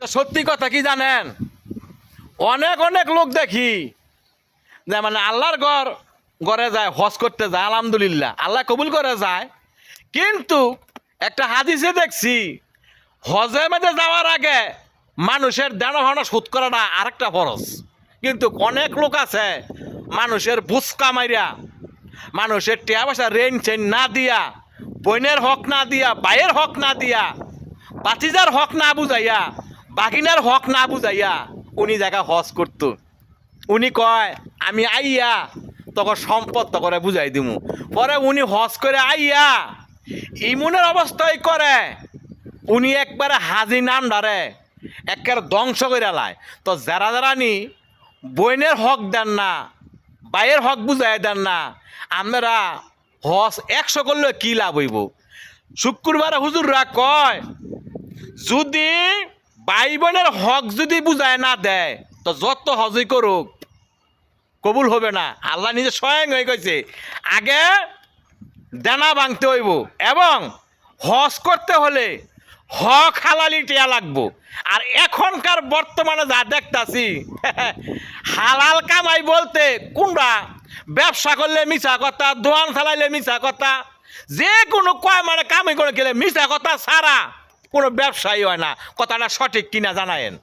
তো সত্যি কথা কি জানেন, অনেক অনেক লোক দেখি যে মানে আল্লাহর ঘরে যায়, হজ করতে যায়, আলহামদুলিল্লাহ আল্লাহ কবুল করে যায়। কিন্তু একটা হাদিসে দেখছি হজে মেঝে যাওয়ার আগে মানুষের দেনা ভাড়া শোধ করাটা আরেকটা ফরজ। কিন্তু অনেক লোক আছে মানুষের বুসকা মাইরা, মানুষের টিয়া পয়সা রেন চেন না দিয়া, বোনের হক না দিয়া, ভাইয়ের হক না দিয়া, বাতিজার হক না বুঝাইয়া, বাগিনার হক না বুঝাইয়া উনি জায়গা হজ করত। উনি কয় আমি আইয়া তখন সম্পদ তো করে বুঝাই দিমু। পরে উনি হজ করে আইয়া ইমুনের অবস্থায় করে উনি একবারে হাজি নাম ডারে একের ধ্বংস করে লায়। তো যারা যারা নি বইনের হক দেন না, বাইয়ের হক বুঝাই দেন না, আমরা হজ 100 করলে কি লাভ হইব? শুক্রবারে হুজুররা কয় যদি ভাই বোনের হক যদি বুঝায় না দেয় তো যত হজই করুক কবুল হবে না। আল্লাহ নিজে স্বয়ং হয়ে গেছে আগে দেনা ভাঙতে হইব এবং হজ করতে হলে হক হালালি টিয়া লাগবো। আর এখনকার বর্তমানে যা দেখতাছি হালাল কামাই বলতে কোনটা, ব্যবসা করলে মিছা কথা, দোয়ান চালাইলে মিছা কথা, যে কোনো কয় মানে কামাই করে গেলে মিছা কথা ছাড়া কোনো ব্যবসায়ী হয় না। কথাটা সঠিক কিনা জানায়েন?